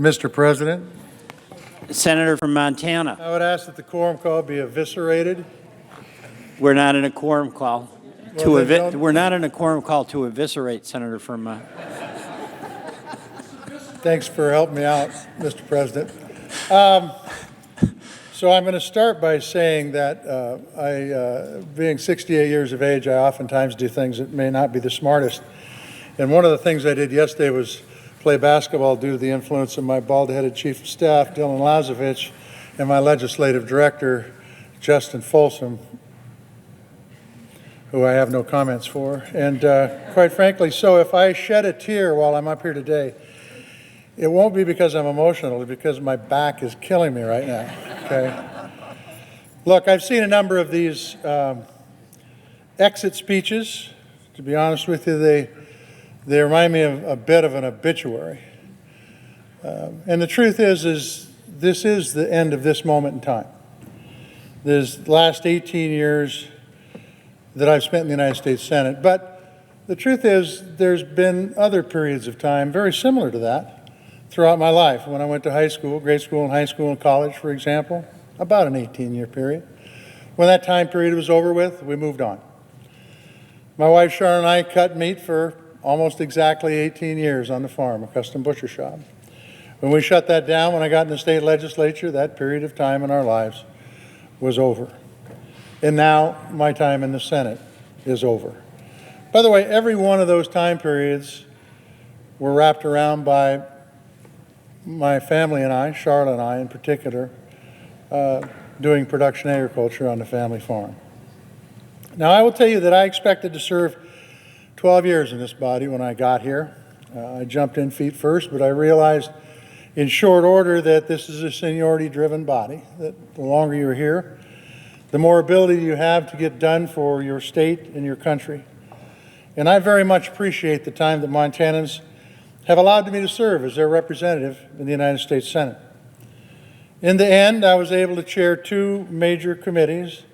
Mr. President, Senator from Montana. I would ask that the quorum call be eviscerated. We're not in a quorum call Well, we're not in a quorum call to eviscerate Senator from. Thanks for helping me out, Mr. President. So I'm going to start by saying that being 68 years of age, I oftentimes do things that may not be the smartest. And one of the things I did yesterday was play basketball due to the influence of my bald-headed chief of staff, Dylan Lazovich, and my legislative director, Justin Folsom, who I have no comments for. And quite frankly, so if I shed a tear while I'm up here today, it won't be because I'm emotional, it's because my back is killing me right now, okay? Look, I've seen a number of these exit speeches. To be honest with you, they remind me of a bit of an obituary. And the truth is this is the end of this moment in time. This last 18 years that I've spent in the United States Senate. But the truth is there's been other periods of time very similar to that throughout my life. When I went to high school, grade school and high school and college, for example, about an 18-year period. When that time period was over with, we moved on. My wife Sharon and I cut meat for almost exactly 18 years on the farm, a custom butcher shop. When we shut that down, when I got in the state legislature, that period of time in our lives was over. And now my time in the Senate is over. By the way, every one of those time periods were wrapped around by my family and I, Charlotte and I in particular, doing production agriculture on the family farm. Now, I will tell you that I expected to serve 12 years in this body when I got here. I jumped in feet first, but I realized in short order that this is a seniority-driven body, that the longer you're here, the more ability you have to get done for your state and your country. And I very much appreciate the time that Montanans have allowed me to serve as their representative in the United States Senate. In the end, I was able to chair two major committees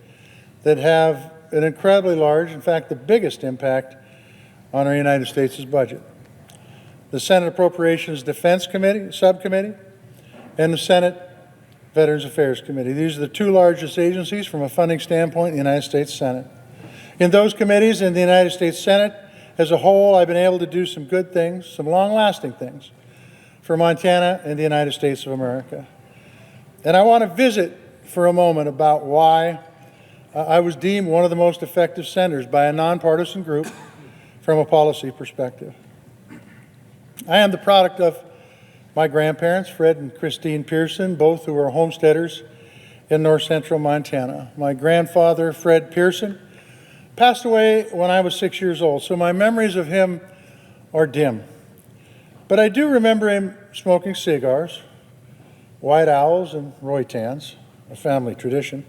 that have an incredibly large, in fact, the biggest impact on our United States' budget. The Senate Appropriations Defense Committee, Subcommittee, and the Senate Veterans Affairs Committee. These are the two largest agencies from a funding standpoint in the United States Senate. In those committees in the United States Senate, as a whole, I've been able to do some good things, some long-lasting things for Montana and the United States of America. And I want to visit for a moment about why I was deemed one of the most effective senators by a nonpartisan group from a policy perspective. I am the product of my grandparents, Fred and Christine Pearson, both who were homesteaders in north central Montana. My grandfather, Fred Pearson, passed away when I was 6 years old, so my memories of him are dim. But I do remember him smoking cigars, white owls and Roytans, a family tradition.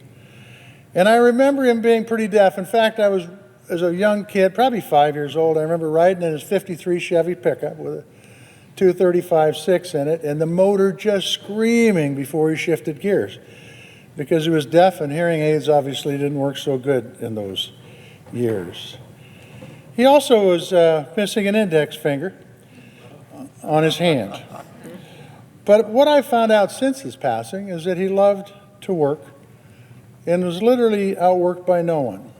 And I remember him being pretty deaf. In fact, as a young kid, probably 5 years old, I remember riding in his 53 Chevy pickup with a 235-6 in it, and the motor just screaming before he shifted gears, because he was deaf and hearing aids obviously didn't work so good in those years. He also was missing an index finger on his hand. But what I found out since his passing is that he loved to work and was literally outworked by no one.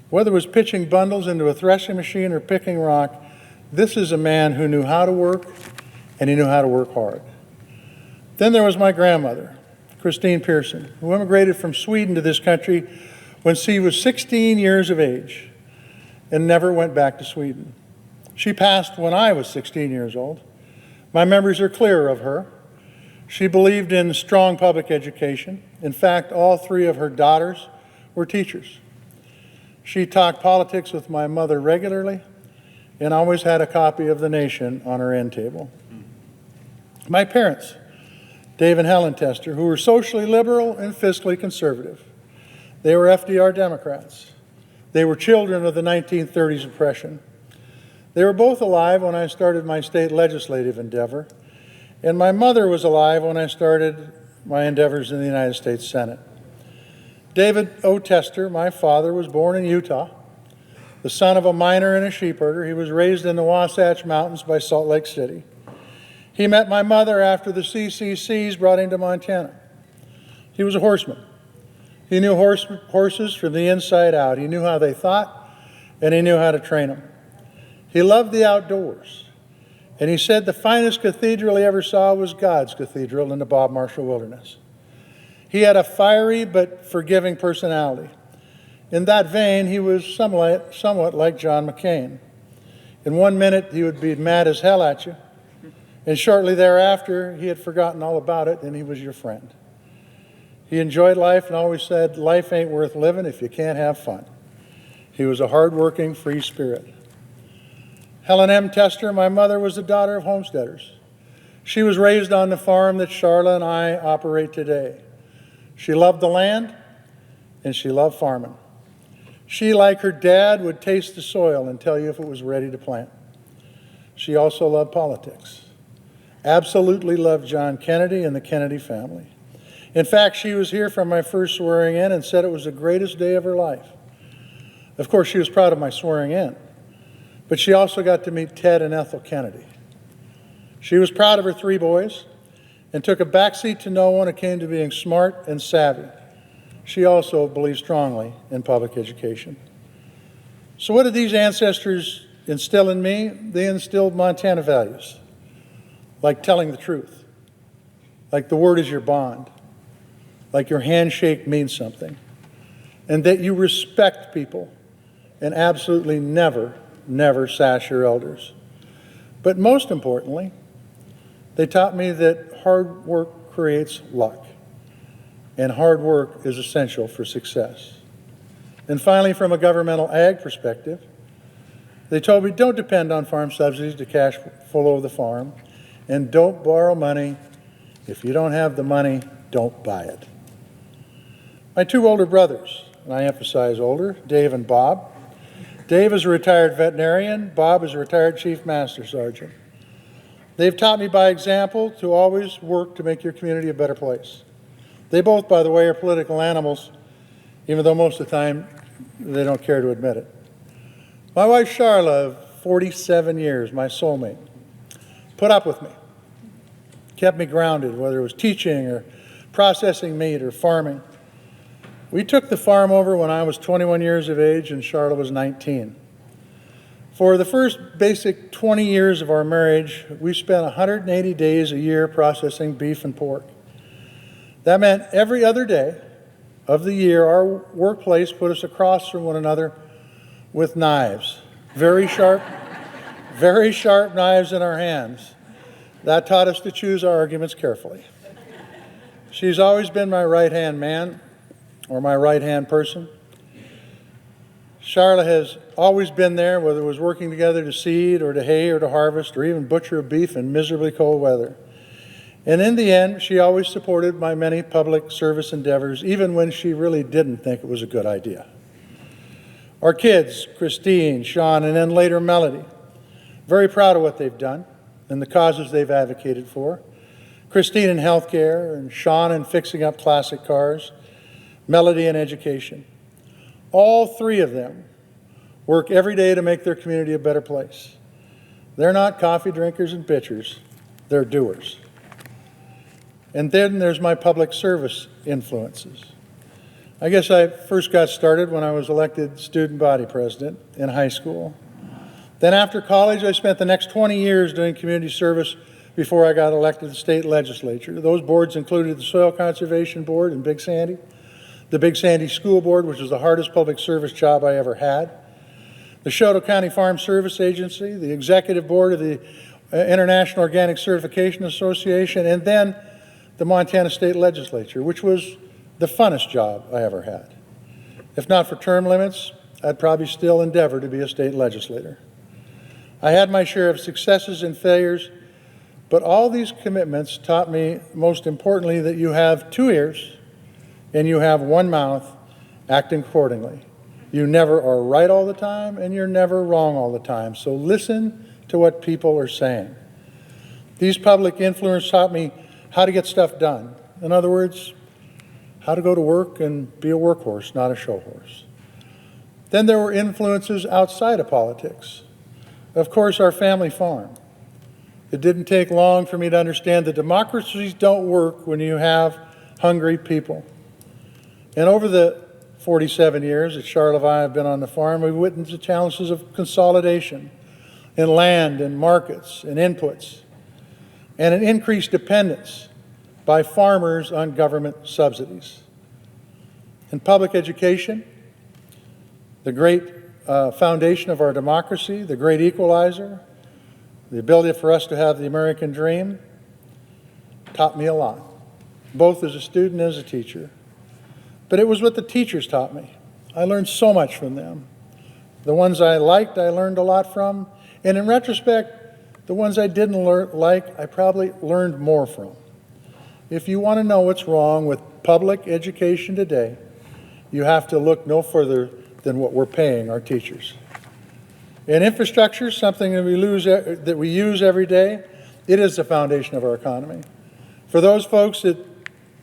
Whether it was pitching bundles into a threshing machine or picking rock, this is a man who knew how to work, and he knew how to work hard. Then there was my grandmother, Christine Pearson, who immigrated from Sweden to this country when she was 16 years of age and never went back to Sweden. She passed when I was 16 years old. My memories are clear of her. She believed in strong public education. In fact, all three of her daughters were teachers. She talked politics with my mother regularly and always had a copy of The Nation on her end table. My parents, Dave and Helen Tester, who were socially liberal and fiscally conservative. They were FDR Democrats. They were children of the 1930s oppression. They were both alive when I started my state legislative endeavor, and my mother was alive when I started my endeavors in the United States Senate. David O. Tester, my father, was born in Utah, the son of a miner and a sheepherder. He was raised in the Wasatch Mountains by Salt Lake City. He met my mother after the CCCs brought him to Montana. He was a horseman. He knew horses from the inside out. He knew how they thought, and he knew how to train them. He loved the outdoors, and he said the finest cathedral he ever saw was God's cathedral in the Bob Marshall Wilderness. He had a fiery but forgiving personality. In that vein, he was somewhat like John McCain. In 1 minute, he would be mad as hell at you, and shortly thereafter, he had forgotten all about it, and he was your friend. He enjoyed life and always said, life ain't worth living if you can't have fun. He was a hard-working, free spirit. Helen M. Tester, my mother, was the daughter of homesteaders. She was raised on the farm that Charla and I operate today. She loved the land, and she loved farming. She, like her dad, would taste the soil and tell you if it was ready to plant. She also loved politics. Absolutely loved John Kennedy and the Kennedy family. In fact, she was here for my first swearing in and said it was the greatest day of her life. Of course, she was proud of my swearing in, but she also got to meet Ted and Ethel Kennedy. She was proud of her 3 boys and took a backseat to no one when it came to being smart and savvy. She also believed strongly in public education. So what did these ancestors instill in me? They instilled Montana values, like telling the truth, like the word is your bond, like your handshake means something, and that you respect people and absolutely never sass your elders. But most importantly, they taught me that hard work creates luck, and hard work is essential for success. And finally, from a governmental ag perspective, they told me don't depend on farm subsidies to cash flow the farm, and don't borrow money. If you don't have the money, don't buy it. My 2 older brothers, and I emphasize older, Dave and Bob. Dave is a retired veterinarian. Bob is a retired chief master sergeant. They've taught me by example to always work to make your community a better place. They both, by the way, are political animals, even though most of the time they don't care to admit it. My wife, Charla, of 47 years, my soulmate, put up with me, kept me grounded, whether it was teaching or processing meat or farming. We took the farm over when I was 21 years of age and Charla was 19. For the first basic 20 years of our marriage, we spent 180 days a year processing beef and pork. That meant every other day of the year, our workplace put us across from one another with knives, very sharp knives in our hands. That taught us to choose our arguments carefully. She's always been my right-hand man, or my right-hand person. Charla has always been there, whether it was working together to seed or to hay or to harvest or even butcher a beef in miserably cold weather. And in the end, she always supported my many public service endeavors, even when she really didn't think it was a good idea. Our kids, Christine, Sean, and then later Melody, very proud of what they've done and the causes they've advocated for. Christine in healthcare, and Sean in fixing up classic cars, Melody in education. All 3 of them work every day to make their community a better place. They're not coffee drinkers and bitchers, they're doers. And then there's my public service influences. I guess I first got started when I was elected student body president in high school. Then after college, I spent the next 20 years doing community service before I got elected to the state legislature. Those boards included the Soil Conservation Board in Big Sandy, the Big Sandy School Board, which was the hardest public service job I ever had, the Choteau County Farm Service Agency, the Executive Board of the International Organic Certification Association, and then the Montana State Legislature, which was the funnest job I ever had. If not for term limits, I'd probably still endeavor to be a state legislator. I had my share of successes and failures, but all these commitments taught me, most importantly, that you have 2 ears and you have 1 mouth, acting accordingly. You never are right all the time, and you're never wrong all the time. So listen to what people are saying. These public influences taught me how to get stuff done. In other words, how to go to work and be a workhorse, not a show horse. Then there were influences outside of politics. Of course, our family farm. It didn't take long for me to understand that democracies don't work when you have hungry people. And over the 47 years that Charlotte and I have been on the farm, we've witnessed the challenges of consolidation in land and markets and inputs, and an increased dependence by farmers on government subsidies. In public education, the great foundation of our democracy, the great equalizer, the ability for us to have the American dream, taught me a lot, both as a student and as a teacher. But it was what the teachers taught me. I learned so much from them. The ones I liked, I learned a lot from. And in retrospect, the ones I didn't like, I probably learned more from. If you want to know what's wrong with public education today, you have to look no further than what we're paying our teachers. And infrastructure, something that we use every day, it is the foundation of our economy. For those folks that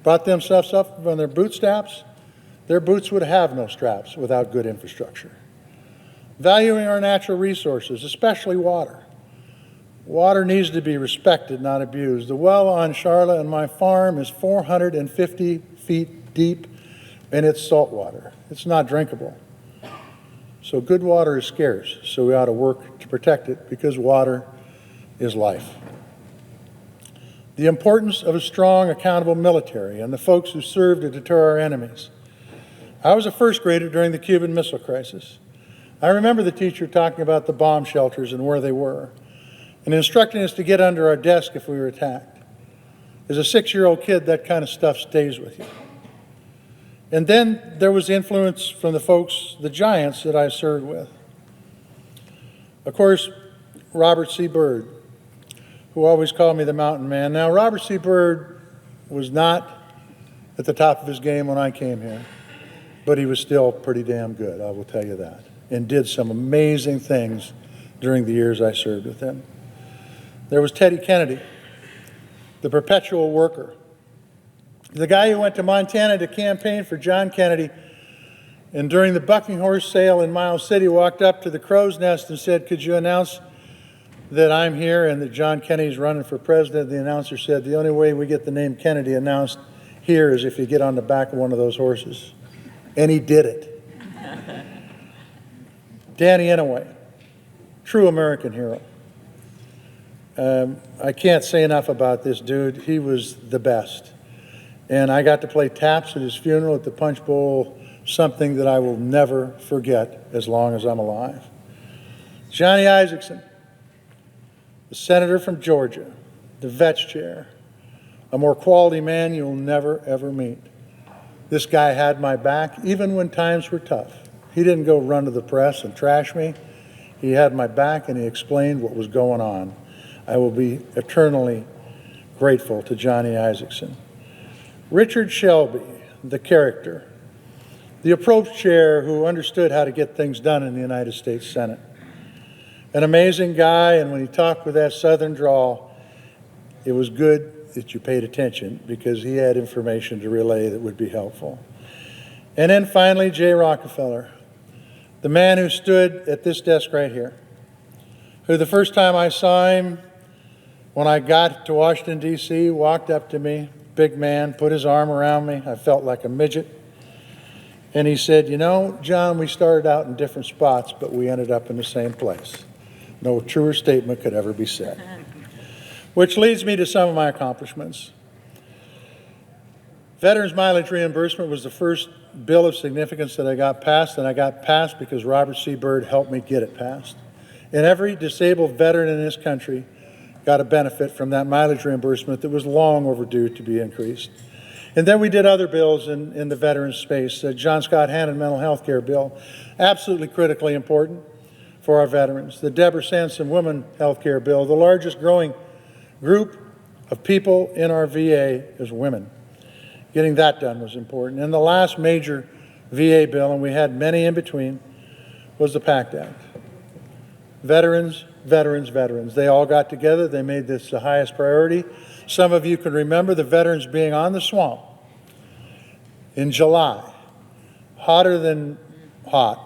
brought themselves up on their bootstraps, their boots would have no straps without good infrastructure. Valuing our natural resources, especially water. Water needs to be respected, not abused. The well on Charlotte and my farm is 450 feet deep, and it's salt water. It's not drinkable. So good water is scarce, so we ought to work to protect it because water is life. The importance of a strong, accountable military and the folks who serve to deter our enemies. I was a first grader during the Cuban Missile Crisis. I remember the teacher talking about the bomb shelters and where they were, and instructing us to get under our desk if we were attacked. As a 6-year-old kid, that kind of stuff stays with you. And then there was influence from the folks, the giants that I served with. Of course, Robert C. Byrd, who always called me the mountain man. Now, Robert C. Byrd was not at the top of his game when I came here, but he was still pretty damn good, I will tell you that, and did some amazing things during the years I served with him. There was Teddy Kennedy, the perpetual worker, the guy who went to Montana to campaign for John Kennedy, and during the bucking horse sale in Miles City walked up to the crow's nest and said, "Could you announce that I'm here and that John Kennedy's running for president?" The announcer said, "The only way we get the name Kennedy announced here is if you get on the back of one of those horses." And he did it. Danny Inouye, true American hero. I can't say enough about this dude. He was the best. And I got to play taps at his funeral at the Punch Bowl, something that I will never forget as long as I'm alive. Johnny Isakson, the senator from Georgia, the Vets chair, a more quality man you'll never, ever meet. This guy had my back, even when times were tough. He didn't go run to the press and trash me. He had my back, and he explained what was going on. I will be eternally grateful to Johnny Isakson. Richard Shelby, the character, the approach chair who understood how to get things done in the United States Senate. An amazing guy, and when he talked with that southern drawl, it was good that you paid attention because he had information to relay that would be helpful. And then finally, Jay Rockefeller, the man who stood at this desk right here, who the first time I saw him when I got to Washington, D.C., walked up to me, big man, put his arm around me. I felt like a midget. And he said, "You know, John, we started out in different spots, but we ended up in the same place." No truer statement could ever be said. Which leads me to some of my accomplishments. Veterans mileage reimbursement was the first bill of significance that I got passed, and I got passed because Robert C. Byrd helped me get it passed. And every disabled veteran in this country got a benefit from that mileage reimbursement that was long overdue to be increased. And then we did other bills in the veterans space. John Scott Hannon mental health care bill, absolutely critically important for our veterans. The Deborah Sansom women health care bill, the largest growing group of people in our VA is women. Getting that done was important. And the last major VA bill, and we had many in between, was the PACT Act. Veterans, veterans, veterans. They all got together. They made this the highest priority. Some of you can remember the veterans being on the swamp in July, hotter than hot.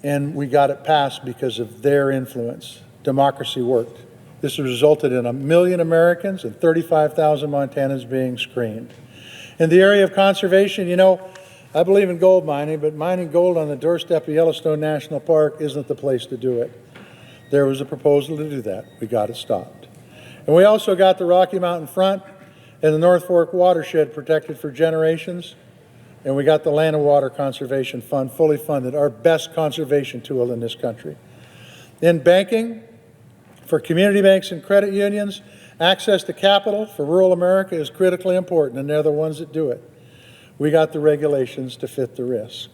And we got it passed because of their influence. Democracy worked. This has resulted in 1 million Americans and 35,000 Montanans being screened. In the area of conservation, you know, I believe in gold mining, but mining gold on the doorstep of Yellowstone National Park isn't the place to do it. There was a proposal to do that. We got it stopped. And we also got the Rocky Mountain Front and the North Fork watershed protected for generations. And we got the Land and Water Conservation Fund fully funded, our best conservation tool in this country. In banking, for community banks and credit unions, access to capital for rural America is critically important, and they're the ones that do it. We got the regulations to fit the risk.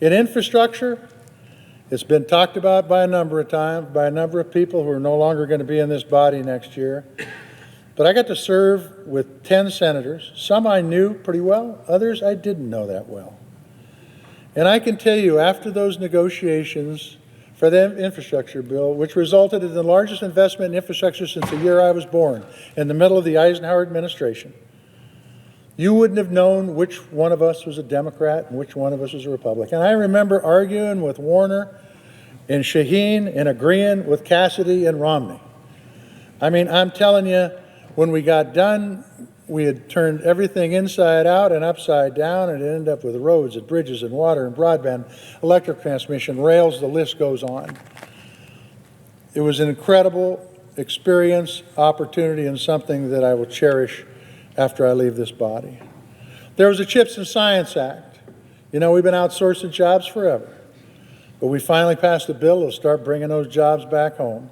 In infrastructure, it's been talked about by a number of times, by a number of people who are no longer going to be in this body next year. But I got to serve with 10 senators. Some I knew pretty well, others I didn't know that well. And I can tell you, after those negotiations for the infrastructure bill, which resulted in the largest investment in infrastructure since the year I was born, in the middle of the Eisenhower administration, you wouldn't have known which one of us was a Democrat and which one of us was a Republican. I remember arguing with Warner and Shaheen and agreeing with Cassidy and Romney. I mean, I'm telling you, when we got done, we had turned everything inside out and upside down, and it ended up with roads and bridges and water and broadband, electric transmission, rails, the list goes on. It was an incredible experience, opportunity, and something that I will cherish after I leave this body. There was a CHIPS and Science Act. You know, we've been outsourcing jobs forever, but we finally passed a bill to start bringing those jobs back home.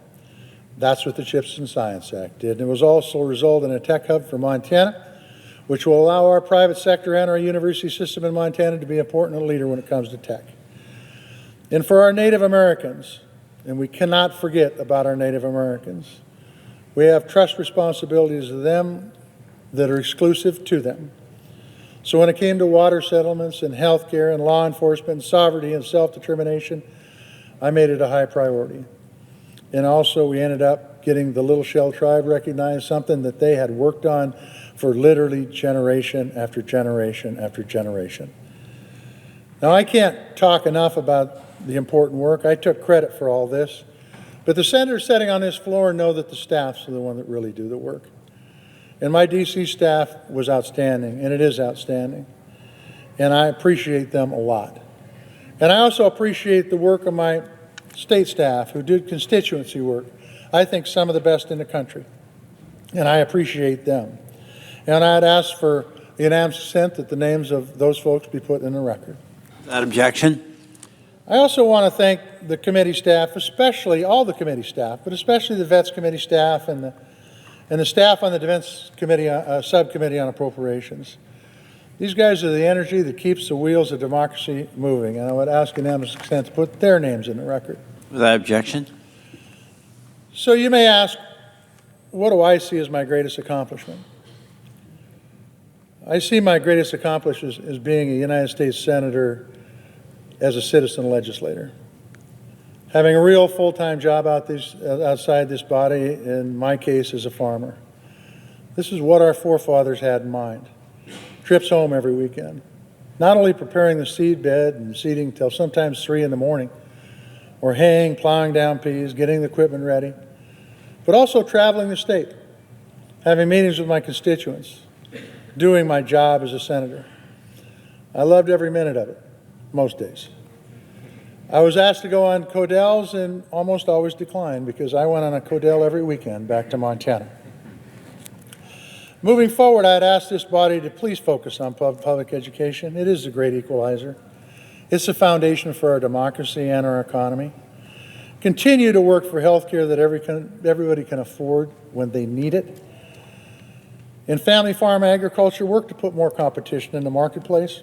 That's what the CHIPS and Science Act did. And it was also a result in a tech hub for Montana, which will allow our private sector and our university system in Montana to be an important leader when it comes to tech. And for our Native Americans, and we cannot forget about our Native Americans, we have trust responsibilities to them that are exclusive to them. So when it came to water settlements and health care and law enforcement and sovereignty and self-determination, I made it a high priority. And also we ended up getting the Little Shell tribe recognized, something that they had worked on for literally generation after generation after generation. Now, I can't talk enough about the important work. I took credit for all this. But the senators sitting on this floor know that the staffs are the one that really do the work. And my DC staff was outstanding, and it is outstanding. And I appreciate them a lot. And I also appreciate the work of my state staff who did constituency work. I think some of the best in the country. And I appreciate them. And I'd ask for unanimous consent that the names of those folks be put in the record. Without objection. I also want to thank the committee staff, especially all the committee staff, but especially the Vets Committee staff and the staff on the Defense Committee, Subcommittee on Appropriations. These guys are the energy that keeps the wheels of democracy moving, and I would ask unanimous consent to put their names in the record. Without objection. So you may ask, what do I see as my greatest accomplishment? I see my greatest accomplishment as being a United States Senator as a citizen legislator. Having a real full-time job outside this body, in my case, as a farmer. This is what our forefathers had in mind. Trips home every weekend. Not only preparing the seed bed and seeding till sometimes 3 in the morning, or haying, plowing down peas, getting the equipment ready, but also traveling the state, having meetings with my constituents, doing my job as a senator. I loved every minute of it, most days. I was asked to go on Codels and almost always declined because I went on a Codel every weekend back to Montana. Moving forward, I'd ask this body to please focus on public education. It is a great equalizer. It's the foundation for our democracy and our economy. Continue to work for health care that everybody can afford when they need it. In family farm agriculture, work to put more competition in the marketplace.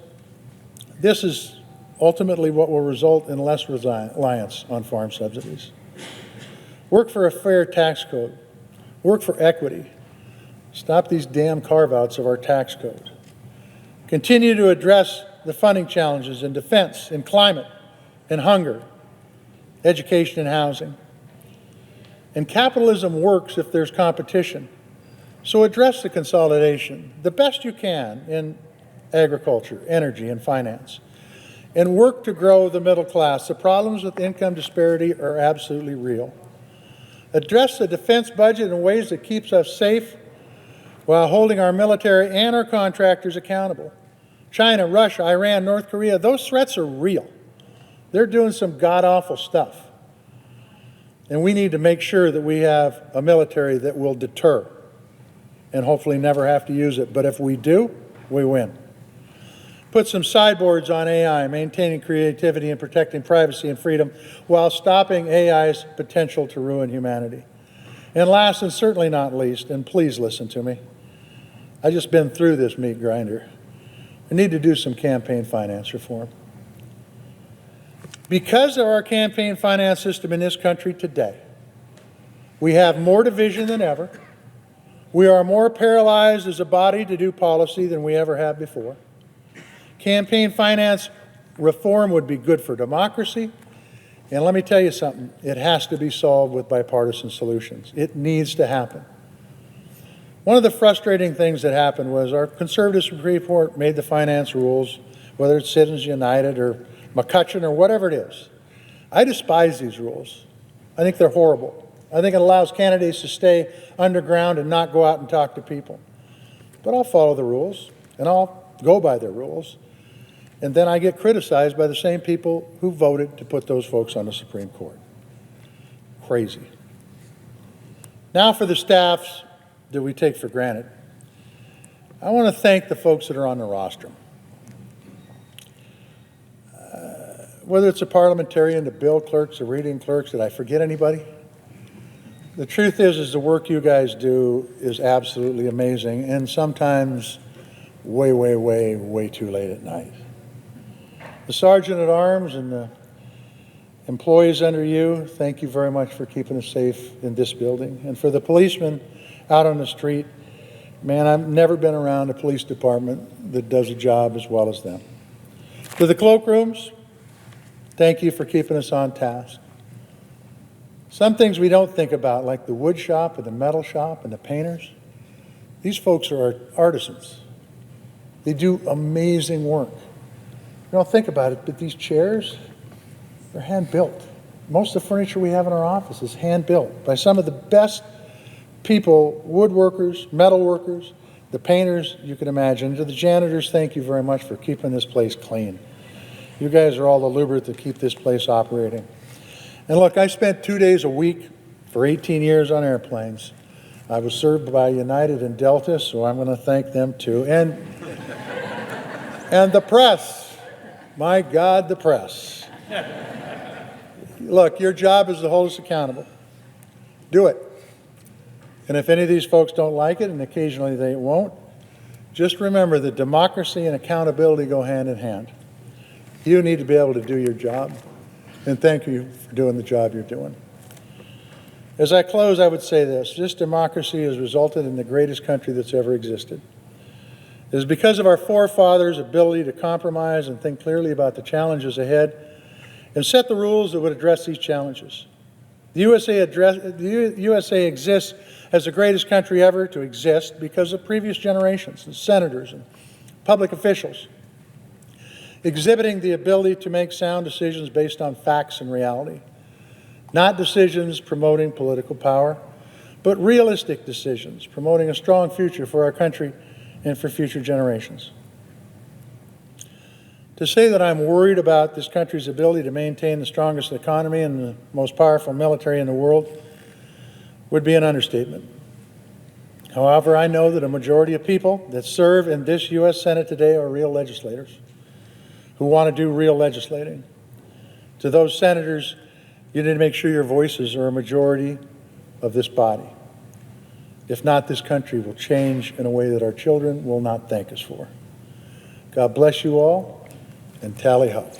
This is ultimately what will result in less reliance on farm subsidies. Work for a fair tax code. Work for equity. Stop these damn carve-outs of our tax code. Continue to address the funding challenges in defense, in climate, in hunger, education and housing. And capitalism works if there's competition. So address the consolidation the best you can in agriculture, energy, and finance. And work to grow the middle class. The problems with income disparity are absolutely real. address the defense budget in ways that keeps us safe while holding our military and our contractors accountable. China, Russia, Iran, North Korea, those threats are real. They're doing some god-awful stuff. And we need to make sure that we have a military that will deter and hopefully never have to use it. But if we do, we win. Put some sideboards on AI, maintaining creativity and protecting privacy and freedom while stopping AI's potential to ruin humanity. And last and certainly not least, and please listen to me, I've just been through this meat grinder. We need to do some campaign finance reform. Because of our campaign finance system in this country today, we have more division than ever. We are more paralyzed as a body to do policy than we ever have before. Campaign finance reform would be good for democracy. And let me tell you something, it has to be solved with bipartisan solutions. It needs to happen. One of the frustrating things that happened was our conservative Supreme Court made the finance rules, whether it's Citizens United or McCutcheon or whatever it is. I despise these rules. I think they're horrible. I think it allows candidates to stay underground and not go out and talk to people. But I'll follow the rules, and I'll go by their rules. And then I get criticized by the same people who voted to put those folks on the Supreme Court. Crazy. Now for the staffs that we take for granted. I want to thank the folks that are on the rostrum. Whether it's a parliamentarian, the bill clerks, the reading clerks, did I forget anybody? The truth is the work you guys do is absolutely amazing, and sometimes way, way, way, way too late at night. The Sergeant at Arms and the employees under you, thank you very much for keeping us safe in this building. And for the policemen out on the street, man, I've never been around a police department that does a job as well as them. To the cloakrooms, thank you for keeping us on task. Some things we don't think about, like the wood shop and the metal shop and the painters, these folks are artisans. They do amazing work. You don't think about it, but these chairs, they're hand-built. Most of the furniture we have in our office is hand-built by some of the best people, woodworkers, metal workers, the painters you can imagine. To the janitors, thank you very much for keeping this place clean. You guys are all the lubricant to keep this place operating. And look, I spent 2 days a week for 18 years on airplanes. I was served by United and Delta, so I'm going to thank them too. And the press. My God, the press. Look, your job is to hold us accountable. Do it. And if any of these folks don't like it, and occasionally they won't, just remember that democracy and accountability go hand in hand. You need to be able to do your job, and thank you for doing the job you're doing. As I close, I would say this democracy has resulted in the greatest country that's ever existed. It is because of our forefathers' ability to compromise and think clearly about the challenges ahead and set the rules that would address these challenges. The USA exists as the greatest country ever to exist because of previous generations and senators and public officials exhibiting the ability to make sound decisions based on facts and reality, not decisions promoting political power, but realistic decisions promoting a strong future for our country and for future generations. To say that I'm worried about this country's ability to maintain the strongest economy and the most powerful military in the world would be an understatement. However, I know that a majority of people that serve in this U.S. Senate today are real legislators who want to do real legislating. To those senators, you need to make sure your voices are a majority of this body. If not, this country will change in a way that our children will not thank us for. God bless you all, and tally ho.